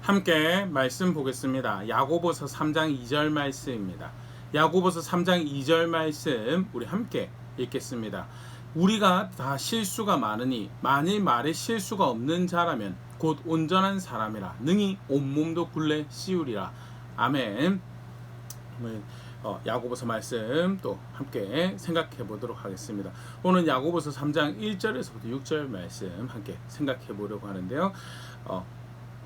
함께 말씀 보겠습니다. 야고보서 3장 2절 말씀입니다. 야고보서 3장 2절 말씀 우리 함께 읽겠습니다. 우리가 다 실수가 많으니 만일 말에 실수가 없는 자라면 곧 온전한 사람이라 능히 온몸도 굴레 씌우리라. 아멘. 야고보서 말씀 또 함께 생각해 보도록 하겠습니다. 오늘 야고보서 3장 1절에서부터 6절 말씀 함께 생각해 보려고 하는데요.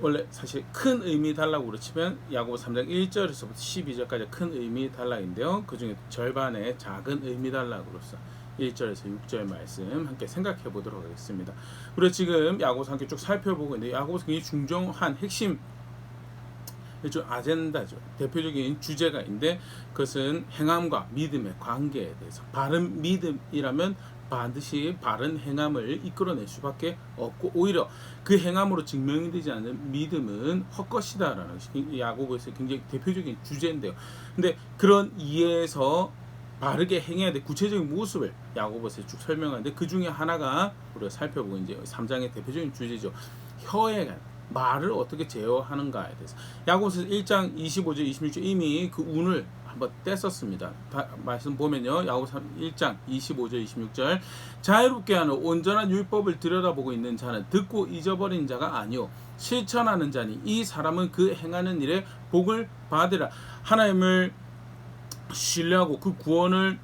원래 사실 큰 의미 단락으로 치면 야고보서 3장 1절에서부터 12절까지 큰 의미 단락인데요. 그 중에 절반의 작은 의미 단락으로서 1절에서 6절 말씀 함께 생각해 보도록 하겠습니다. 우리가 지금 야고보서 함께 쭉 살펴보고 있는데 야고보서 굉장히 중요한 핵심 좀 아젠다죠. 대표적인 주제가 있는데 그것은 행함과 믿음의 관계에 대해서 바른 믿음이라면 반드시 바른 행함을 이끌어낼 수밖에 없고 오히려 그 행함으로 증명이 되지 않는 믿음은 헛것이다라는 것이 야고보에서 굉장히 대표적인 주제인데요. 근데 그런 이해에서 바르게 행해야 될 구체적인 모습을 야고보에서 쭉 설명하는데 그 중에 하나가 우리가 살펴보고 이제 3장의 대표적인 주제죠. 혀에 관한 말을 어떻게 제어하는가에 대해서 야고보서 1장 25절 26절 이미 그 운을 한번 뗐었습니다. 말씀 보면요. 야고보서 1장 25절 26절 자유롭게 하는 온전한 율법을 들여다보고 있는 자는 듣고 잊어버린 자가 아니요 실천하는 자니 이 사람은 그 행하는 일에 복을 받으라. 하나님을 신뢰하고 그 구원을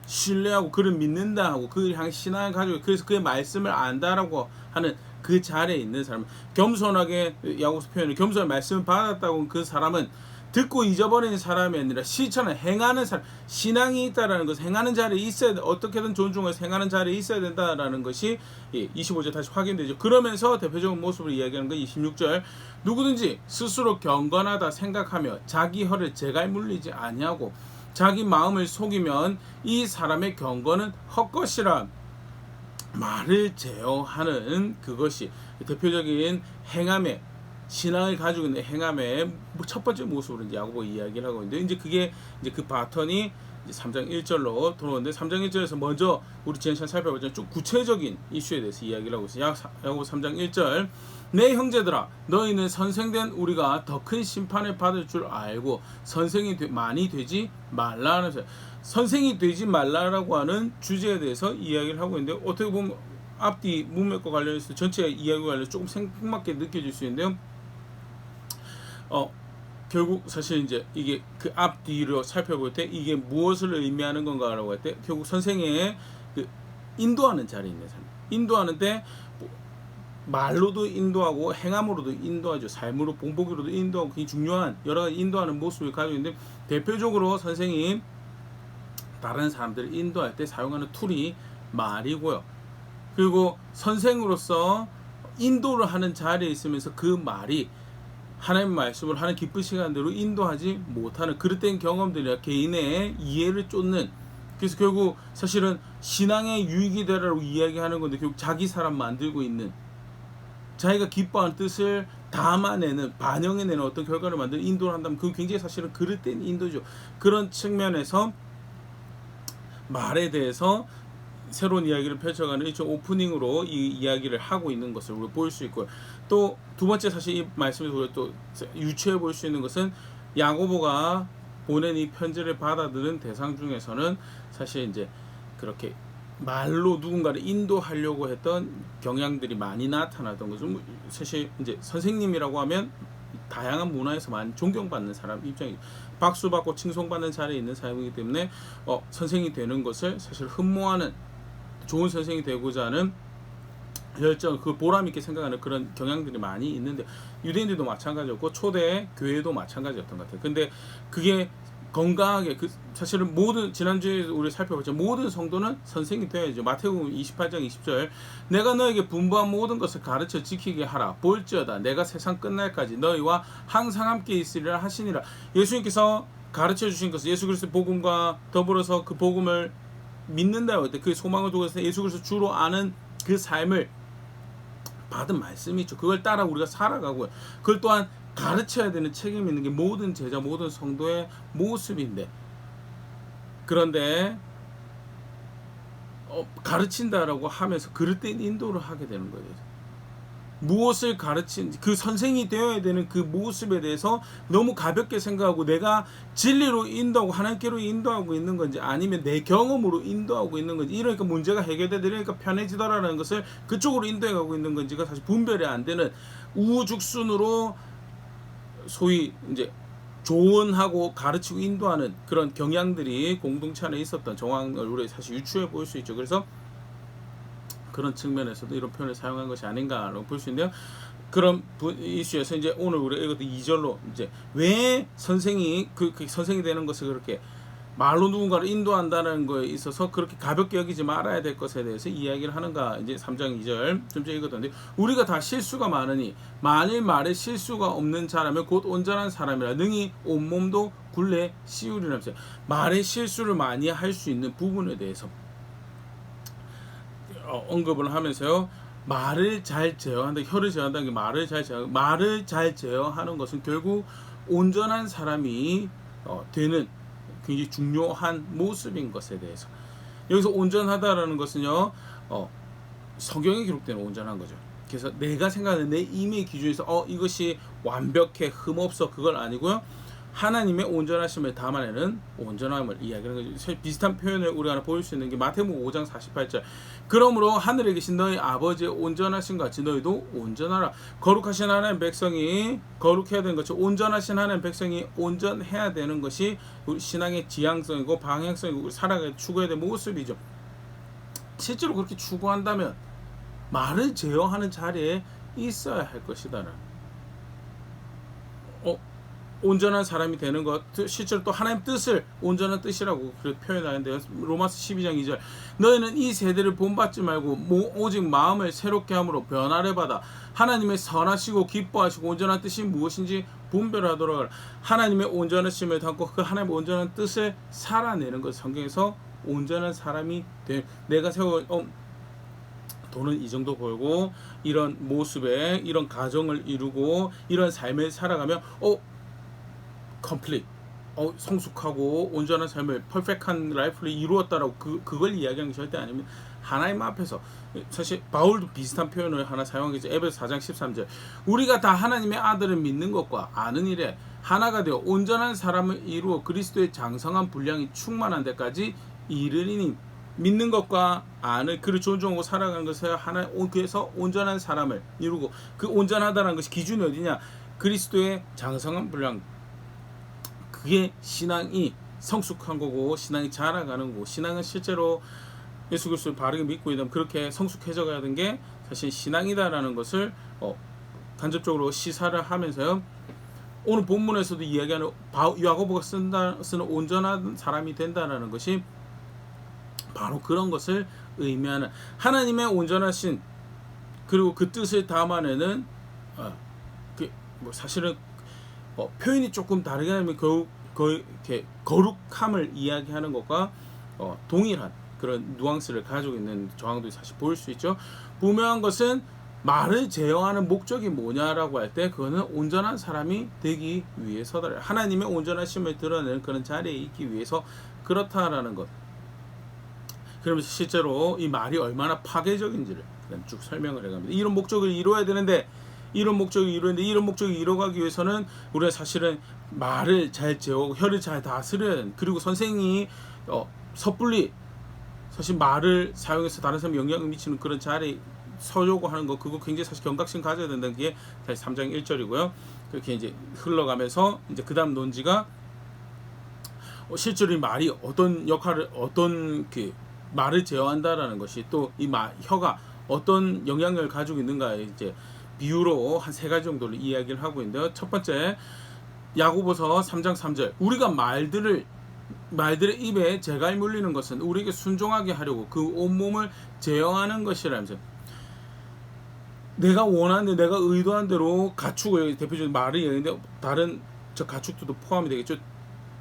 신뢰하고 그를 믿는다 하고 그를 향해 신앙을 가지고 그래서 그의 말씀을 안다라고 하는 그 자리에 있는 사람, 겸손하게 야고보서 표현을 겸손한 말씀을 받았다고 그 사람은 듣고 잊어버리는 사람이 아니라 실천을 행하는 사람, 신앙이 있다라는 것은 행하는 자리에 있어야 돼. 어떻게든 존중해서 행하는 자리에 있어야 된다라는 것이 25절 다시 확인되죠. 그러면서 대표적인 모습을 이야기하는 건 26절 누구든지 스스로 경건하다 생각하며 자기 혀를 재갈 물리지 아니하고 자기 마음을 속이면 이 사람의 경건은 헛것이라. 말을 제어하는 그것이 대표적인 행함의 신앙을 가지고 있는 행함의 첫 번째 모습으로 이제 야고보 이야기를 하고 있는데 이제 그게 이제 그 바턴이 이제 3장 1절로 돌아오는데 3장 1절에서 먼저 우리 지난 시간 살펴봤잖아요. 좀 구체적인 이슈에 대해서 이야기를 하고 있어요. 야고보 3장 1절 내 형제들아 너희는 선생된 우리가 더 큰 심판을 받을 줄 알고 선생이 많이 되지 말라는 선생이 되지 말라라고 하는 주제에 대해서 이야기를 하고 있는데 어떻게 보면 앞뒤 문맥과 관련해서 전체 이야기와 관련해서 조금 생뚱맞게 느껴질 수 있는데요. 결국 사실 이제 이게 그 앞뒤로 살펴볼 때 이게 무엇을 의미하는 건가라고 할 때 결국 선생의 그 인도하는 자리에 있는 사람, 인도하는데 말로도 인도하고 행함으로도 인도하죠. 삶으로 본보기로도 인도하고 굉장히 중요한 여러 가지 인도하는 모습을 가지고 있는데 대표적으로 선생이 다른 사람들을 인도할 때 사용하는 툴이 말이고요. 그리고 선생으로서 인도를 하는 자리에 있으면서 그 말이 하나님 말씀을 하는 기쁜 시간대로 인도하지 못하는 그릇된 경험들이나 개인의 이해를 쫓는 그래서 결국 사실은 신앙의 유익이 되라고 이야기하는 건데 결국 자기 사람 만들고 있는 자기가 기뻐하는 뜻을 담아내는 반영해내는 어떤 결과를 만드는 인도를 한다면 그건 굉장히 사실은 그릇된 인도죠. 그런 측면에서 말에 대해서 새로운 이야기를 펼쳐가는 일종 오프닝으로 이 이야기를 하고 있는 것을 우리가 볼 수 있고요. 또 두 번째 사실 이 말씀에서 우리가 또 유추해 볼 수 있는 것은 야고보가 보낸 이 편지를 받아들은 대상 중에서는 사실 이제 그렇게 말로 누군가를 인도하려고 했던 경향들이 많이 나타나던 거죠. 사실 이제 선생님이라고 하면 다양한 문화에서 많이 존경받는 사람 입장이죠. 박수받고 칭송받는 자리에 있는 사람이기 때문에 선생이 되는 것을 사실 흠모하는 좋은 선생이 되고자 하는 열정, 그 보람 있게 생각하는 그런 경향들이 많이 있는데 유대인들도 마찬가지였고 초대 교회도 마찬가지였던 것 같아요. 근데 그게 건강하게 사실은 모든 지난주에 우리 살펴봤죠. 모든 성도는 선생이 되어야죠. 마태복음 28장 20절 내가 너에게 분부한 모든 것을 가르쳐 지키게 하라. 볼지어다 내가 세상 끝날까지 너희와 항상 함께 있으리라 하시니라. 예수님께서 가르쳐 주신 것은 예수 그리스도의 복음과 더불어서 그 복음을 믿는다고 할 때 그 소망을 두고 있을 때 예수 그리스도 주로 아는 그 삶을 받은 말씀이 있죠. 그걸 따라 우리가 살아가고요. 그걸 또한 가르쳐야 되는 책임이 있는 게 모든 제자, 모든 성도의 모습인데 그런데 가르친다라고 하면서 그릇된 인도를 하게 되는 거예요. 무엇을 가르친 그 선생이 되어야 되는 그 모습에 대해서 너무 가볍게 생각하고 내가 진리로 인도하고 하나님께로 인도하고 있는 건지 아니면 내 경험으로 인도하고 있는 건지 이러니까 문제가 해결되니까 편해지더라는 것을 그쪽으로 인도해 가고 있는 건지가 사실 분별이 안 되는 우후죽순으로 소위 이제 조언하고 가르치고 인도하는 그런 경향들이 공동체 안에 있었던 정황을 우리 사실 유추해 볼 수 있죠. 그래서 그런 측면에서도 이런 표현을 사용한 것이 아닌가라고 볼 수 있는데요. 그런 이슈에서 이제 오늘 우리가 이것도 2절로 이제 왜 선생이 그 선생이 되는 것을 그렇게 말로 누군가를 인도한다는 거에 있어서 그렇게 가볍게 여기지 말아야 될 것에 대해서 이야기를 하는가. 이제 3장 2절 좀 전에 읽었던데 우리가 다 실수가 많으니 만일 말에 실수가 없는 자라면 곧 온전한 사람이라 능히 온몸도 굴레 씌우리라면서 말에 실수를 많이 할 수 있는 부분에 대해서 언급을 하면서요. 말을 잘 제어한다. 혀를 제어한다는 게 말을 잘 제어하는 것은 결국 온전한 사람이 되는 굉장히 중요한 모습인 것에 대해서 여기서 온전하다라는 것은요. 성경에 기록되는 온전한 거죠. 그래서 내가 생각하는 내 임의 기준에서 이것이 완벽해 흠없어 그걸 아니고요. 하나님의 온전하심을 담아내는 온전함을 이야기하는 거죠. 비슷한 표현을 우리가 하나 보일 수 있는 게 마태복음 5장 48절 그러므로 하늘에 계신 너희 아버지의 온전하신 같이 너희도 온전하라. 거룩하신 하나님 백성이 거룩해야 되는 것이 온전하신 하나님 백성이 온전해야 되는 것이 우리 신앙의 지향성이고 방향성이고 우리 살아가야 추구해야 될 모습이죠. 실제로 그렇게 추구한다면 말을 제어하는 자리에 있어야 할 것이다라는 온전한 사람이 되는 것 실제로 또 하나님 뜻을 온전한 뜻이라고 표현하는데요. 로마서 12장 2절 너희는 이 세대를 본받지 말고 오직 마음을 새롭게 함으로 변화를 받아 하나님의 선하시고 기뻐하시고 온전한 뜻이 무엇인지 분별하도록 하라. 하나님의 온전하심을 담고 그 하나님의 온전한 뜻을 살아내는 것. 성경에서 온전한 사람이 돼 내가 세워 돈은 이 정도 벌고 이런 모습에 이런 가정을 이루고 이런 삶을 살아가면 complete 성숙하고 온전한 삶을 퍼펙트한 라이프를 이루었다라고 그걸 이야기하는 게 절대 아닙니다. 하나님 앞에서 사실 바울도 비슷한 표현을 하나 사용하겠죠. 에베소 4장 13절 우리가 다 하나님의 아들을 믿는 것과 아는 일에 하나가 되어 온전한 사람을 이루어 그리스도의 장성한 분량이 충만한 데까지 이르리니 믿는 것과 아는 그를 존중하고 살아가는 것에 하나 그래서 온전한 사람을 이루고 그 온전하다는 것이 기준이 어디냐 그리스도의 장성한 분량 그게 신앙이 성숙한 거고 신앙이 자라가는 거고 신앙은 실제로 예수 그리스도를 바르게 믿고 있다면 그렇게 성숙해져 가야 되는 게 사실 신앙이다라는 것을 간접적으로 시사를 하면서요. 오늘 본문에서도 이야기하는 야고보가 쓰는 온전한 사람이 된다라는 것이 바로 그런 것을 의미하는 하나님의 온전하신 그리고 그 뜻을 담아내는 사실은 표현이 조금 다르게 하면 이렇게 거룩함을 이야기하는 것과 동일한 그런 뉘앙스를 가지고 있는 정황도 사실 보일 수 있죠. 분명한 것은 말을 제어하는 목적이 뭐냐라고 할 때 그거는 온전한 사람이 되기 위해서다. 하나님의 온전하심을 드러내는 그런 자리에 있기 위해서 그렇다라는 것. 그러면서 실제로 이 말이 얼마나 파괴적인지를 쭉 설명을 해갑니다. 이런 목적을 이루어야 되는데 이런 목적을 이루어가기 위해서는 우리가 사실은 말을 잘 제어하고 혀를 잘 다스려야 되는 그리고 선생이 섣불리 사실 말을 사용해서 다른 사람에 영향을 미치는 그런 자리에 서려고 하는 거 그거 굉장히 사실 경각심 가져야 된다는 게 다시 3장 1절이고요. 그렇게 이제 흘러가면서 이제 그다음 논지가 실제로 이 말이 어떤 역할을 어떤 말을 제어한다라는 것이 또 이 혀가 어떤 영향력을 가지고 있는가에 이제 비유로 한 3가지 정도를 이야기를 하고 있는데요. 첫 번째 야고보서 3장 3절 우리가 말들의 입에 재갈 물리는 것은 우리에게 순종하게 하려고 그 온몸을 제어하는 것이라면서 내가 원하는 내가 의도한 대로 가축을 대표적으로 말을 얘기하는데 다른 가축들도 포함이 되겠죠.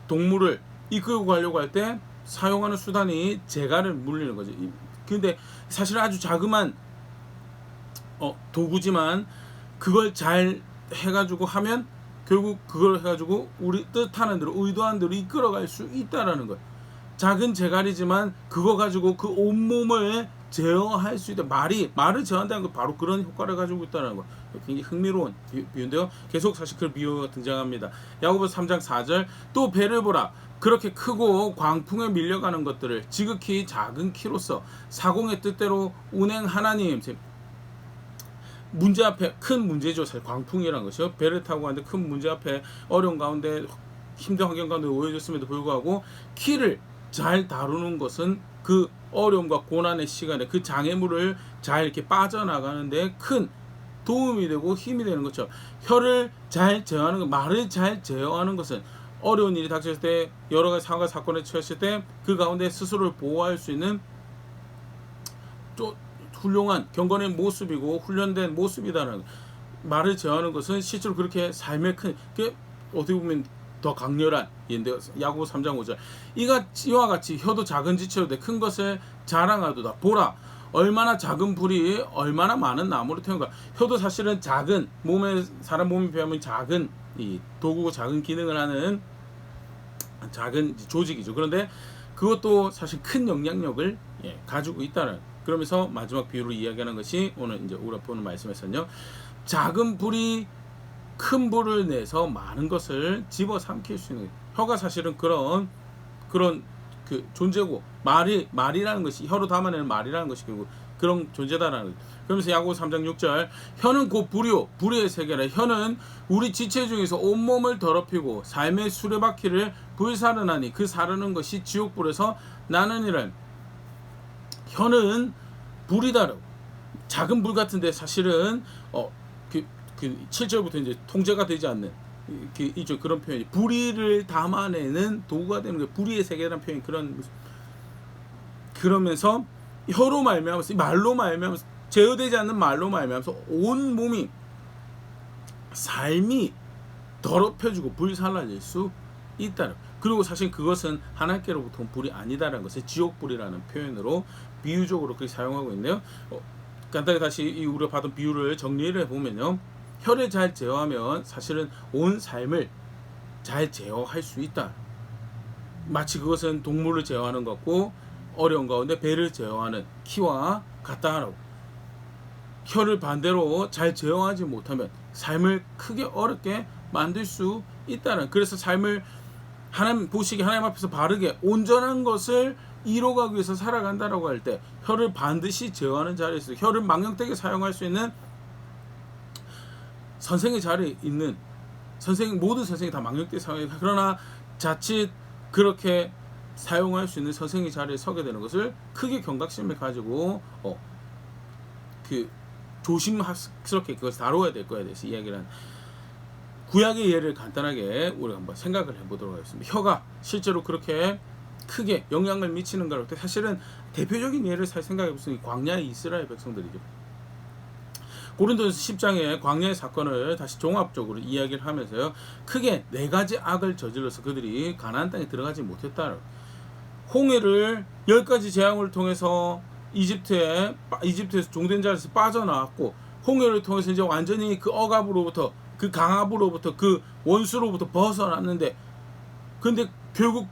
동물을 이끌고 가려고 할 때 사용하는 수단이 재갈을 물리는 거죠. 근데 사실 아주 자그만 도구지만 그걸 잘 해가지고 하면 결국 그걸 해가지고 우리 뜻하는 대로 의도한 대로 이끌어갈 수 있다라는 거예요. 작은 재갈이지만 그거 가지고 그 온몸을 제어할 수 있다. 말을 제어한다는 건 바로 그런 효과를 가지고 있다는 거. 굉장히 흥미로운 비유인데요. 계속 사실 그 비유가 등장합니다. 야고보서 3장 4절 또 배를 보라. 그렇게 크고 광풍에 밀려가는 것들을 지극히 작은 키로서 사공의 뜻대로 운행하나님. 문제 앞에 큰 문제죠. 사실 광풍이라는 것이요. 배를 타고 가는데 큰 문제 앞에 어려운 가운데 힘든 환경 가운데 놓여졌음에도 불구하고 키를 잘 다루는 것은 그 어려움과 고난의 시간에 그 장애물을 잘 이렇게 빠져나가는데 큰 도움이 되고 힘이 되는 것처럼 혀를 잘 제어하는 것, 말을 잘 제어하는 것은 어려운 일이 닥쳤을 때 여러 가지 상황과 사건에 처했을 때 그 가운데 스스로를 보호할 수 있는 또 훌륭한 경건의 모습이고 훈련된 모습이다라는 말을 제어하는 것은 실제로 그렇게 삶의 큰 어떻게 보면 더 강렬한 인데요. 야고보 3장 5절 이와 같이 혀도 작은 지체로 돼 큰 것을 자랑하도다. 보라 얼마나 작은 불이 얼마나 많은 나무를 태운가. 혀도 사실은 작은 사람 몸에 비하면 작은 이 도구고 작은 기능을 하는 작은 조직이죠. 그런데 그것도 사실 큰 영향력을 가지고 있다는. 그러면서 마지막 비유로 이야기하는 것이 오늘 이제 우리가 보는 말씀에서는요. 작은 불이 큰 불을 내서 많은 것을 집어삼킬 수 있는 혀가 사실은 그런 그 존재고 말이라는 것이 혀로 담아내는 말이라는 것이 결국 그런 존재다라는 거예요. 그러면서 야고보 3장 6절 혀는 곧 불의 세계라. 혀는 우리 지체 중에서 온몸을 더럽히고 삶의 수레바퀴를 불사르나니 그 사르는 것이 지옥불에서 나느니라. 혀는 불이다라고. 작은 불 같은데 사실은 그 7절부터 이제 통제가 되지 않는 이쪽 그런 표현이 불의를 담아내는 도구가 되는 거예요. 불의의 세계라는 표현이 그러면서 혀로 말미암아서 말로 말미암아서 제어되지 않는 말로 말미암아서 온 몸이 삶이 더럽혀지고 불살라질 수 있다는. 그리고 사실 그것은 하나님께로부터 온 불이 아니다라는 것을 지옥불이라는 표현으로 비유적으로 그렇게 사용하고 있네요. 간단히 다시 우리가 받은 비유를 정리를 해보면요. 혀를 잘 제어하면 사실은 온 삶을 잘 제어할 수 있다. 마치 그것은 동물을 제어하는 것 같고 어려운 가운데 배를 제어하는 키와 같다라고. 혀를 반대로 잘 제어하지 못하면 삶을 크게 어렵게 만들 수 있다는. 그래서 삶을 하나님 보시기에 하나님 앞에서 바르게 온전한 것을 이뤄가기 위해서 살아간다라고 할 때 혀를 반드시 제어하는 자리에서 혀를 망령되게 사용할 수 있는 선생의 자리에 있는 모든 선생이 다 망령되게 사용해. 그러나 자칫 그렇게 사용할 수 있는 선생의 자리에 서게 되는 것을 크게 경각심을 가지고 조심스럽게 그것을 다뤄야 될 거에 대해서 이야기를 한 구약의 예를 간단하게 우리가 한번 생각을 해보도록 하겠습니다. 혀가 실제로 그렇게 크게 영향을 미치는가 할 때 사실은 대표적인 예를 생각해 보시면 광야의 이스라엘 백성들이죠. 고린도전서 10장의 광야의 사건을 다시 종합적으로 이야기를 하면서요. 크게 4가지 악을 저질러서 그들이 가나안 땅에 들어가지 못했다. 홍해를 10가지 재앙을 통해서 이집트에서 종된 자리에서 빠져나왔고 홍해를 통해서 이제 완전히 그 억압으로부터 그 강압으로부터 그 원수로부터 벗어났는데 근데 결국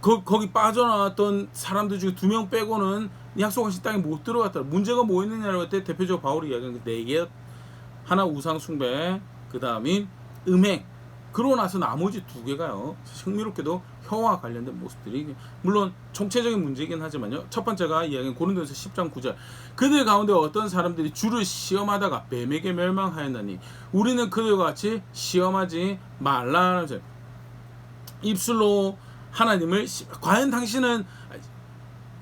거기 빠져나왔던 사람들 중에 2명 빼고는 약속하신 땅에 못 들어갔다. 문제가 뭐 있느냐고 할 때 대표적으로 바울이 이야기하는 게 4개. 하나 우상 숭배, 그 다음이 음행. 그러고 나서 나머지 2개가요. 흥미롭게도 혀와 관련된 모습들이 물론 총체적인 문제이긴 하지만요. 첫 번째가 이야기한 고린도전서 10장 9절. 그들 가운데 어떤 사람들이 주를 시험하다가 뱀에게 멸망하였나니 우리는 그들과 같이 시험하지 말라면서 입술로 하나님을 과연 당신은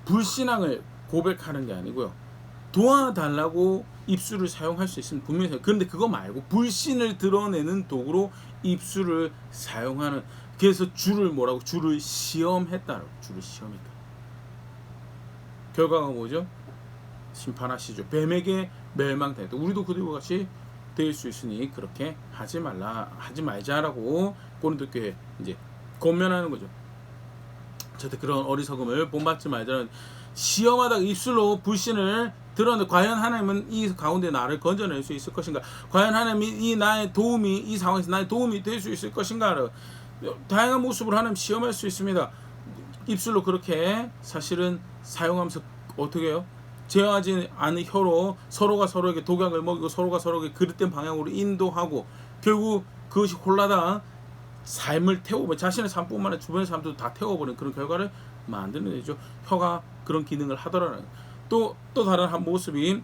불신앙을 고백하는 게 아니고요. 도와달라고 입술을 사용할 수 있으면 분명히. 그런데 그거 말고 불신을 드러내는 도구로 입술을 사용하는. 그래서 주를 시험했다라고. 주를 시험했다. 결과가 뭐죠? 심판하시죠. 뱀에게 멸망당했다. 우리도 그들과 같이 될 수 있으니 그렇게 하지 말자라고 고린도 교회 이제 권면하는 거죠. 절대 그런 어리석음을 본받지 말자는. 시험하다가 입술로 불신을 드러내 과연 하나님은 이 가운데 나를 건져낼 수 있을 것인가? 과연 하나님이 이 상황에서 나의 도움이 될 수 있을 것인가? 다양한 모습으로 하나님 시험할 수 있습니다. 입술로 그렇게 사실은 사용하면서 어떻게 해요? 제어하지 않은 혀로 서로가 서로에게 독약을 먹이고 서로가 서로에게 그릇된 방향으로 인도하고 결국 그것이 홀라당 삶을 태워버린 자신의 삶뿐만 아니라 주변의 삶도 다 태워버린 그런 결과를 만드는 거죠. 혀가 그런 기능을 하더라는 또 다른 한 모습이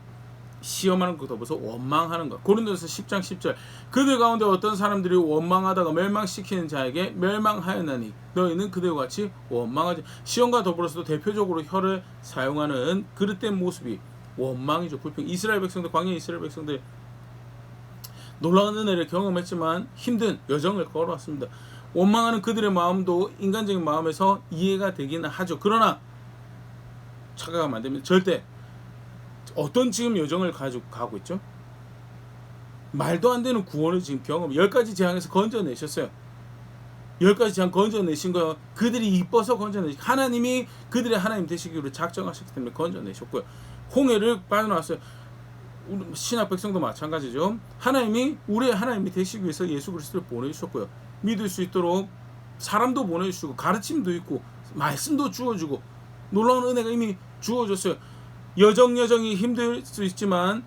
시험하는 것과 더불어서 원망하는 것. 고린도서 10장 10절 그들 가운데 어떤 사람들이 원망하다가 멸망시키는 자에게 멸망하였나니 너희는 그들과 같이 원망하지. 시험과 더불어서도 대표적으로 혀를 사용하는 그릇된 모습이 원망이죠. 불평. 이스라엘 백성들 광야 이스라엘 백성들 놀라운 은혜를 경험했지만 힘든 여정을 걸어왔습니다. 원망하는 그들의 마음도 인간적인 마음에서 이해가 되기는 하죠. 그러나 착각하면 안 됩니다. 절대 어떤 지금 여정을 가고 있죠? 말도 안 되는 구원을 지금 경험 10가지 재앙에서 건져내셨어요. 10가지 재앙 건져내신 거 그들이 이뻐서 건져내신 하나님이 그들의 하나님 되시기로 작정하셨기 때문에 건져내셨고요. 홍해를 빠져나왔어요. 신약 백성도 마찬가지죠. 하나님이 우리의 하나님이 되시기 위해서 예수 그리스도를 보내주셨고요. 믿을 수 있도록 사람도 보내주시고 가르침도 있고 말씀도 주어주고 놀라운 은혜가 이미 주어졌어요. 여정이 힘들 수 있지만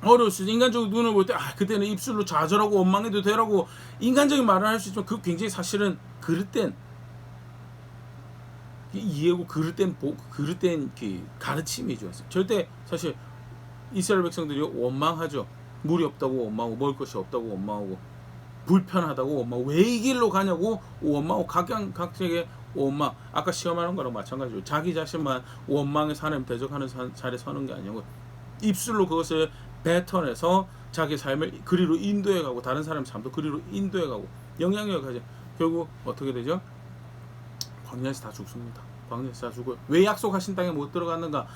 어려울 수 있어요. 인간적으로 눈을 볼 때 그때는 입술로 좌절하고 원망해도 되라고 인간적인 말을 할 수 있지만 그 굉장히 사실은 그릇된 이해고 그릇된 가르침이죠. 절대 사실 이스라엘 백성들이 원망하죠. 물이 없다고 원망하고 먹을 것이 없다고 원망하고 불편하다고 원망하고 왜 이 길로 가냐고 원망하고 각각에게 원망. 아까 시험하는 거랑 마찬가지로 자기 자신만 원망해서 하나님 대적하는 자리에 서는 게 아니고 입술로 그것을 뱉어내서 자기 삶을 그리로 인도해가고 다른 사람 삶도 그리로 인도해가고 영향력을 가져. 결국 어떻게 되죠? 광야에서 다 죽습니다. 광야에서 다 죽어요. 왜 약속하신 땅에 못 들어갔는가?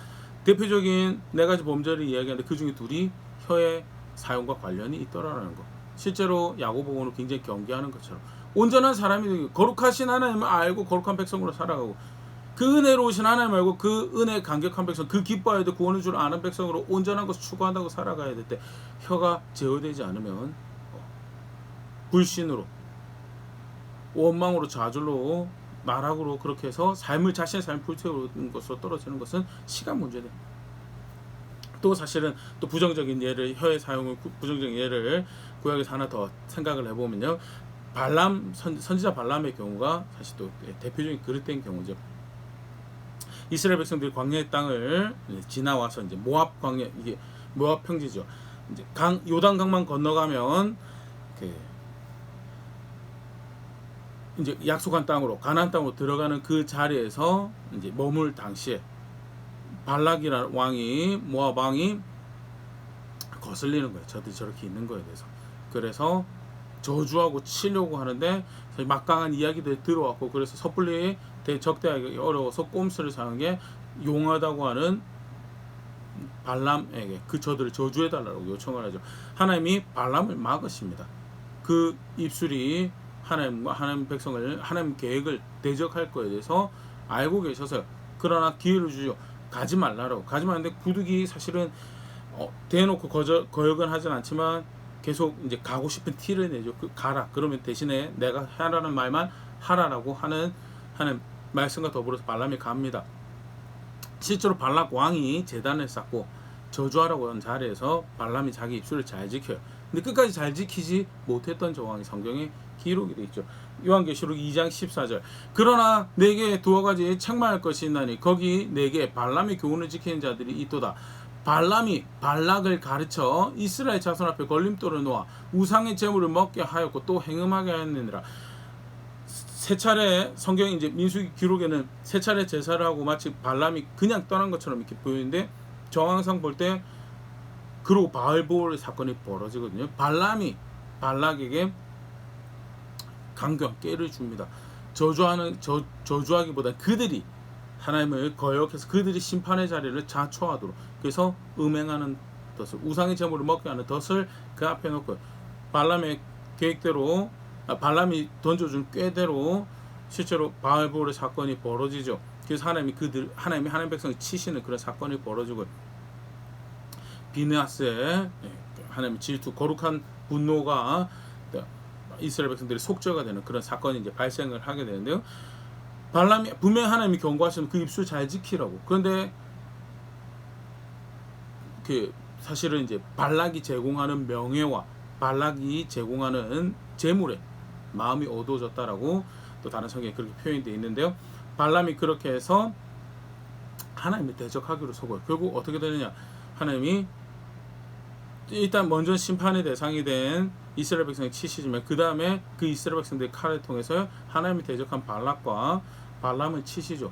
대표적인 4가지 범죄를 이야기하는데 그 중에 둘이 혀의 사용과 관련이 있더라는 거. 실제로 야고보는 굉장히 경계하는 것처럼 온전한 사람이 되고 거룩하신 하나님을 알고 거룩한 백성으로 살아가고 그 은혜로우신 하나님 알고 그 은혜에 감격한 백성 그 기뻐해야 돼 구원을 줄 아는 백성으로 온전한 것을 추구한다고 살아가야 될 때 혀가 제어되지 않으면 불신으로 원망으로 좌절로 나락으로 그렇게 해서 자신의 삶을 불태우는 것으로 떨어지는 것은 시간 문제다. 또 사실은 또 부정적인 예를 혀의 사용을 부정적인 예를 구약에서 하나 더 생각을 해보면요. 발람 선지자 발람의 경우가 사실 또 대표적인 그릇된 경우죠. 이스라엘 백성들이 광야의 땅을 지나와서 이제 모압 광야 이게 모압 평지죠. 이제 요단강만 건너가면 이제 약속한 땅으로 가나안 땅으로 들어가는 그 자리에서 이제 머물 당시에 발락이라는 왕이 모압 왕이 거슬리는 거예요. 저들이 저렇게 있는 거에 대해서. 그래서 저주하고 치려고 하는데 막강한 이야기들이 들어왔고 그래서 섣불리 적대하기 어려워서 꼼수를 사용한 게 용하다고 하는 발람에게 그 저들을 저주해달라고 요청을 하죠. 하나님이 발람을 막으십니다. 그 입술이 하나님과 하나님 백성을 하나님 계획을 대적할 거에 대해서 알고 계셔서요. 그러나 기회를 주죠. 가지 말라고. 가지 말는데 구둑이 사실은 대놓고 거역은 하진 않지만 계속 이제 가고 싶은 티를 내죠. 가라. 그러면 대신에 내가 하라는 말만 하라라고 하는 말씀과 더불어서 발람이 갑니다. 실제로 발락 왕이 제단을 쌓고 저주하라고 한 자리에서 발람이 자기 입술을 잘 지켜요. 근데 끝까지 잘 지키지 못했던 정황이 성경에 기록이 되어 있죠. 요한계시록 2장 14절 그러나 내게 2가지 책망할 것이 있나니 거기 내게 발람의 교훈을 지키는 자들이 있도다. 발람이 발락을 가르쳐 이스라엘 자손 앞에 걸림돌을 놓아 우상의 제물을 먹게 하였고 또 행음하게 하였느니라. 세 차례 성경 이제 민수기 기록에는 세 차례 제사를 하고 마치 발람이 그냥 떠난 것처럼 이렇게 보이는데 정황상 볼 때 그리고 바알보올 사건이 벌어지거든요. 발람이 발락에게 강경 깨를 줍니다. 저주하기보다 그들이 하나님을 거역해서 그들이 심판의 자리를 자초하도록 그래서 음행하는 덫을 우상의 제물을 먹게 하는 덫을 그 앞에 놓고 발람의 계획대로 발람이 던져준 꾀대로 실제로 바알보올의 사건이 벌어지죠. 그래서 하나님이 하나님 백성을 치시는 그런 사건이 벌어지고 비느하스의 하나님의 질투 거룩한 분노가 이스라엘 백성들의 속죄가 되는 그런 사건이 이제 발생을 하게 되는데요. 발람이 분명히 하나님이 경고하시면 그 입술 잘 지키라고. 그런데 그 사실은 이제 발락이 제공하는 명예와 발락이 제공하는 재물에 마음이 어두워졌다라고 또 다른 성경에 그렇게 표현이 되어 있는데요. 발람이 그렇게 해서 하나님을 대적하기로 서고요. 결국 어떻게 되느냐? 하나님이 일단 먼저 심판의 대상이 된 이스라엘 백성이 치시지만 그 다음에 그 이스라엘 백성들의 칼을 통해서 하나님이 대적한 발락과 발람을 치시죠.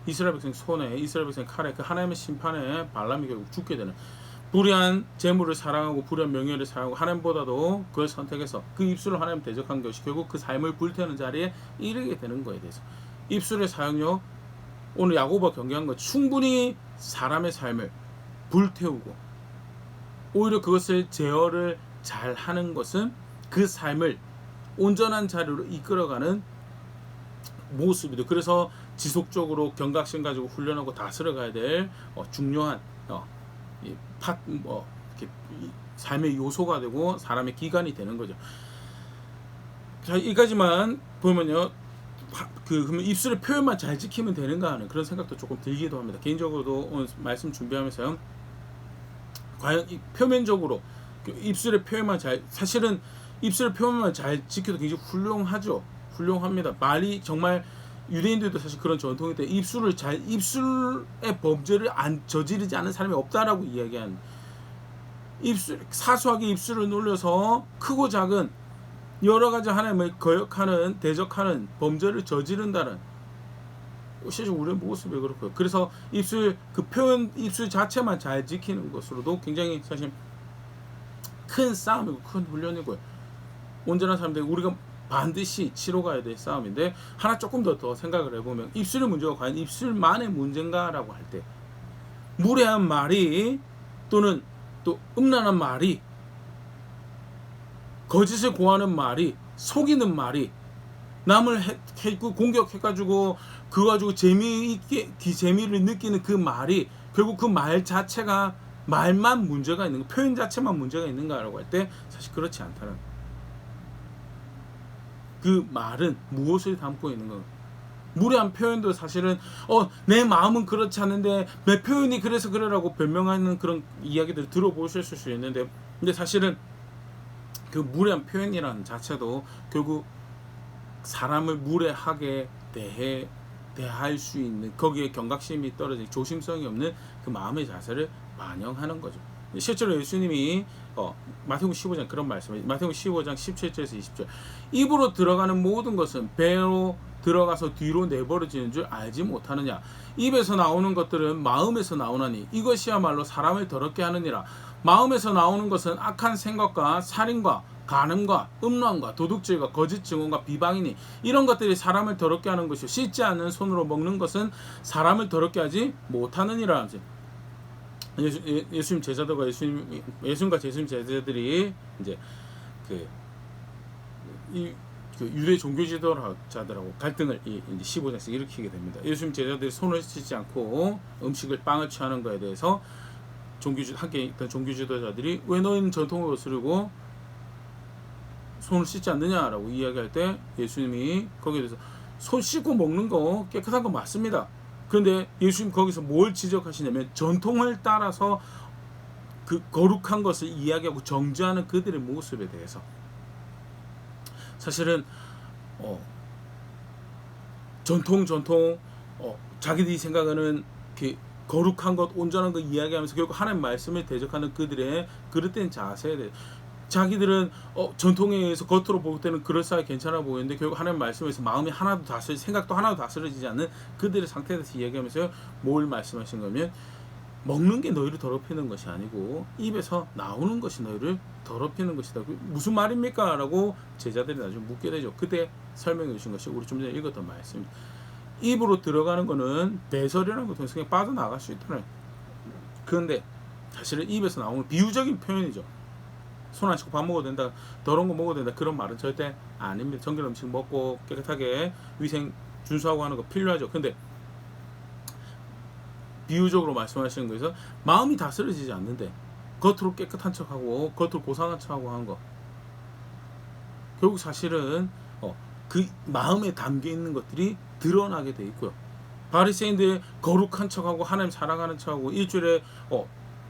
이스라엘 백성 손에 이스라엘 백성 칼에 그 하나님의 심판에 발람이 결국 죽게 되는, 불의한 재물을 사랑하고 불의한 명예를 사랑하고 하나님보다도 그걸 선택해서 그 입술을 하나님 대적한 것이 결국 그 삶을 불태우는 자리에 이르게 되는 거에 대해서 입술의 사용력, 오늘 야고보가 경계한 것, 충분히 사람의 삶을 불태우고 오히려 그것을 제어를 잘 하는 것은 그 삶을 온전한 자리로 이끌어가는 모습이죠. 그래서 지속적으로 경각심 가지고 훈련하고 다스려 가야 될 중요한 삶의 요소가 되고 사람의 기관이 되는 거죠. 자, 이까지만 보면요, 그러면 입술의 표현만 잘 지키면 되는가 하는 그런 생각도 조금 들기도 합니다. 개인적으로도 오늘 말씀 준비하면서요, 과연 표면적으로 입술의 표현만 잘, 사실은 입술의 표현만 잘 지켜도 굉장히 훌륭하죠. 훌륭합니다. 말이 정말, 유대인들도 사실 그런 전통이 돼. 입술의 범죄를 안 저지르지 않은 사람이 없다라고 이야기한, 사소하게 입술을 놀려서 크고 작은 여러 가지 하나님을 거역하는, 대적하는 범죄를 저지른다는, 실제 우리의 모습이 그렇고요. 그래서 입술 입술 자체만 잘 지키는 것으로도 굉장히 사실 큰 싸움이고 큰 훈련이고요. 온전한 사람들이 우리가 반드시 치러 가야 될 싸움인데, 하나 조금 더 생각을 해보면 입술의 문제가 과연 입술만의 문제인가라고 할 때, 무례한 말이 또는 또 음란한 말이, 거짓을 고하는 말이, 속이는 말이, 남을 공격해가지고 그거 가지고 재미를 느끼는 그 말이, 결국 그 말 자체가, 말만 문제가 있는 거, 표현 자체만 문제가 있는가라고 할 때 사실 그렇지 않다는, 그 말은 무엇을 담고 있는 가. 무례한 표현도 사실은 내 마음은 그렇지 않은데 내 표현이 그래서 그래라고 변명하는 그런 이야기들 들어보실 수 있는데, 근데 사실은 그 무례한 표현이라는 자체도 결국 사람을 무례하게 대할 수 있는, 거기에 경각심이 떨어진 조심성이 없는 그 마음의 자세를 반영하는 거죠. 실제로 예수님이 마태복음 15장 그런 말씀을, 마태복음 15장 17절에서 20절, 입으로 들어가는 모든 것은 배로 들어가서 뒤로 내버려지는 줄 알지 못하느냐. 입에서 나오는 것들은 마음에서 나오나니 이것이야말로 사람을 더럽게 하느니라. 마음에서 나오는 것은 악한 생각과 살인과 간음과 음란과 도둑질과 거짓 증언과 비방이니 이런 것들이 사람을 더럽게 하는 것이요, 씻지 않는 손으로 먹는 것은 사람을 더럽게 하지 못하느니라. 예수님 제자들과 예수님과 예수님 제자들이 이제 그 유대 종교 지도자들하고 갈등을 이제 15장에서 일으키게 됩니다. 예수님 제자들이 손을 씻지 않고 빵을 취하는 것에 대해서 함께 있던 종교 지도자들이 왜 너희는 전통을 거스르고 손을 씻지 않느냐라고 이야기할 때, 예수님이 거기에 대해서 손 씻고 먹는 거 깨끗한 거 맞습니다. 그런데 예수님 거기서 뭘 지적하시냐면, 전통을 따라서 그 거룩한 것을 이야기하고 정죄하는 그들의 모습에 대해서, 사실은 전통 자기들이 생각하는 그 거룩한 것, 온전한 것 이야기하면서 결국 하나님 말씀을 대적하는 그들의 그릇된 자세에 대해, 자기들은 전통에 의해서 겉으로 볼 때는 그럴싸하게 괜찮아 보이는데 결국 하나님 말씀에서 마음이 하나도 생각도 하나도 다스려지지 않는 그들의 상태에 대해서 이야기하면서 뭘 말씀하신 거면, 먹는 게 너희를 더럽히는 것이 아니고 입에서 나오는 것이 너희를 더럽히는 것이다. 무슨 말입니까? 라고 제자들이 나중에 묻게 되죠. 그때 설명해 주신 것이 우리 좀 전에 읽었던 말씀입니다. 입으로 들어가는 거는 배설이라는 거 통해서 그냥 빠져나갈 수 있다는, 그런데 사실은 입에서 나오는 비유적인 표현이죠. 손 안 씻고 밥 먹어도 된다, 더러운 거 먹어도 된다, 그런 말은 절대 아닙니다. 정결 음식 먹고 깨끗하게 위생 준수하고 하는 거 필요하죠. 근데 비유적으로 말씀하시는 거에서 마음이 다스려지지 않는데 겉으로 깨끗한 척하고 겉으로 고상한 척하고 하는 거, 결국 사실은 그 마음에 담겨 있는 것들이 드러나게 돼 있고요. 바리새인들의 거룩한 척하고 하나님 사랑하는 척하고 일주일에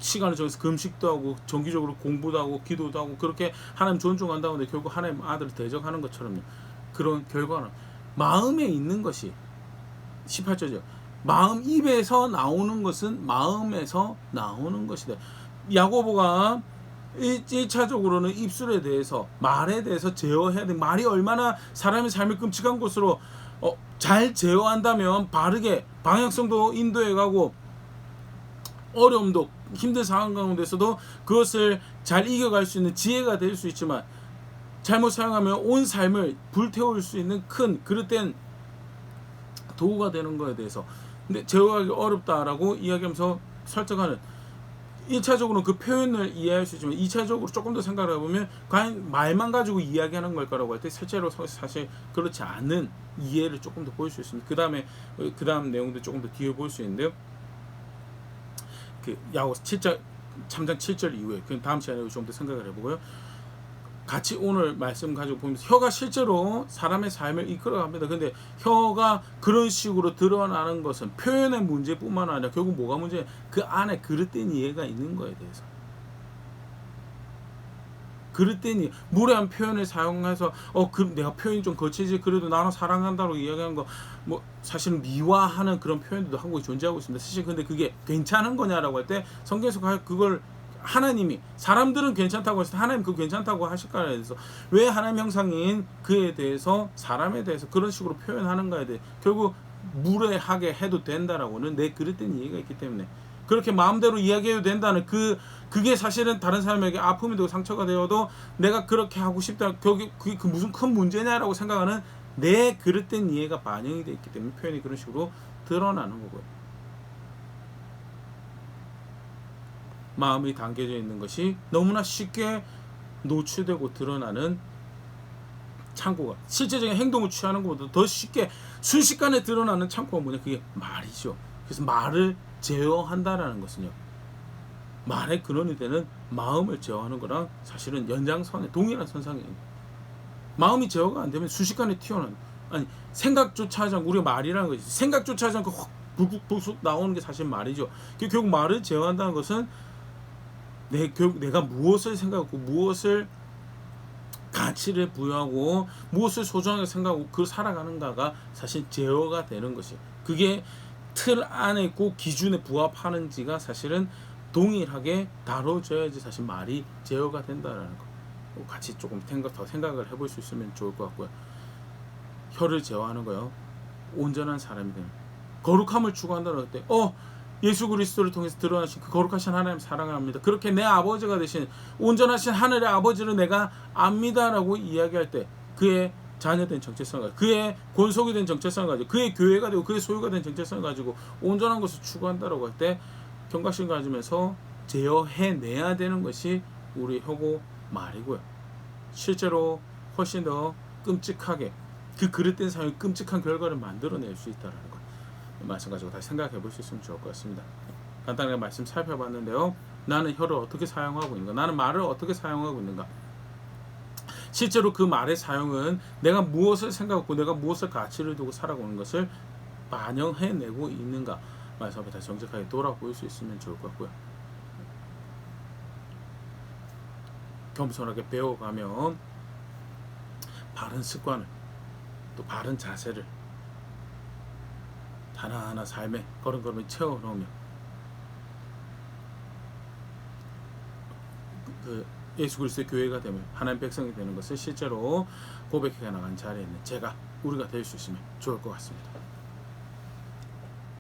시간을 정해서 금식도 하고 정기적으로 공부도 하고 기도도 하고 그렇게 하나님 존중한다고 하는데 결국 하나님 아들을 대적하는 것처럼요. 그런 결과는 마음에 있는 것이 18절이죠. 마음 입에서 나오는 것은 마음에서 나오는 것이다. 야고보가 1차적으로는 입술에 대해서 말에 대해서 제어해야 돼. 말이 얼마나 사람의 삶이 끔찍한 곳으로 잘 제어한다면 바르게 방향성도 인도해 가고 어려움도 힘든 상황 가운데서도 그것을 잘 이겨갈 수 있는 지혜가 될 수 있지만 잘못 사용하면 온 삶을 불태울 수 있는 큰 그릇된 도구가 되는 거에 대해서 근데 제어하기 어렵다라고 이야기하면서 설정하는 1차적으로는 그 표현을 이해할 수 있지만 2차적으로 조금 더 생각을 해보면 과연 말만 가지고 이야기하는 걸까라고 할 때 실제로 사실 그렇지 않은 이해를 조금 더 보일 수 있습니다. 그 다음 내용도 조금 더 뒤에 볼 수 있는데요. 그 야고 7장 3장 7절 이후에 그 다음 시간에 좀 더 생각을 해보고요. 같이 오늘 말씀 가지고 보면서 혀가 실제로 사람의 삶을 이끌어갑니다. 근데 혀가 그런 식으로 드러나는 것은 표현의 문제뿐만 아니라 결국 뭐가 문제냐? 그 안에 그릇된 이해가 있는 거에 대해서. 그릇된 이해, 무례한 표현을 사용해서 내가 표현이 좀 거치지 그래도 나는 사랑한다고 이야기하는 거 뭐 사실은 미화하는 그런 표현들도 한국에 존재하고 있습니다. 사실 근데 그게 괜찮은 거냐라고 할 때 성경에서 그걸 하나님이 사람들은 괜찮다고 했을 때 하나님 그거 괜찮다고 하실까에 대해서 왜 하나님 형상인 그에 대해서 사람에 대해서 그런 식으로 표현하는가에 대해 결국 무례하게 해도 된다라고는 내 그릇된 이해가 있기 때문에 그렇게 마음대로 이야기해도 된다는 그게 사실은 다른 사람에게 아픔이 되고 상처가 되어도 내가 그렇게 하고 싶다 그게 무슨 큰 문제냐라고 생각하는 내 그릇된 이해가 반영이 되어 있기 때문에 표현이 그런 식으로 드러나는 거고요. 마음이 담겨져 있는 것이 너무나 쉽게 노출되고 드러나는 창고가 실제적인 행동을 취하는 것보다 더 쉽게 순식간에 드러나는 창고가 뭐냐? 그게 말이죠. 그래서 말을 제어한다라는 것은요. 말의 근원이 되는 마음을 제어하는 거랑 사실은 연장선에 동일한 선상이에요. 마음이 제어가 안 되면 순식간에 튀어나와요. 아니 생각조차 하지 않고 우리가 말이라는 거지. 생각조차 하지 않고 확 불쑥 나오는 게 사실 말이죠. 결국 말을 제어한다는 것은 내가 무엇을 생각하고 무엇을 가치를 부여하고 무엇을 소중하게 생각하고 그 살아가는가가 사실 제어가 되는 것이 그게 틀 안에 있고 기준에 부합하는지가 사실은 동일하게 다뤄져야지 사실 말이 제어가 된다라는 거 같이 조금 더 생각을 해볼 수 있으면 좋을 것 같고요. 혀를 제어하는 거요. 온전한 사람이 되는 거룩함을 추구한다는 때 예수 그리스도를 통해서 드러나신 그 거룩하신 하나님 사랑을 합니다. 그렇게 내 아버지가 되신 온전하신 하늘의 아버지를 내가 압니다라고 이야기할 때 그의 자녀된 정체성을 가지고 그의 권속이 된 정체성을 가지고 그의 교회가 되고 그의 소유가 된 정체성을 가지고 온전한 것을 추구한다라고 할 때 경각심 가지면서 제어해내야 되는 것이 우리 혀고 말이고요. 실제로 훨씬 더 끔찍하게 그 그릇된 삶의 끔찍한 결과를 만들어낼 수 있다는 것 말씀 가지고 다시 생각해 볼 수 있으면 좋을 것 같습니다. 간단하게 말씀 살펴봤는데요. 나는 혀를 어떻게 사용하고 있는가? 나는 말을 어떻게 사용하고 있는가? 실제로 그 말의 사용은 내가 무엇을 생각하고 내가 무엇을 가치를 두고 살아가는 것을 반영해내고 있는가? 말씀 앞에 다시 정직하게 돌아볼 수 있으면 좋을 것 같고요. 겸손하게 배워가면 바른 습관을 또 바른 자세를 하나하나 삶에 걸음걸음에 채워넣으며 그 예수 그리스도의 교회가 되면 하나님 백성이 되는 것을 실제로 고백해 나간 자리에 있는 우리가 될 수 있으면 좋을 것 같습니다.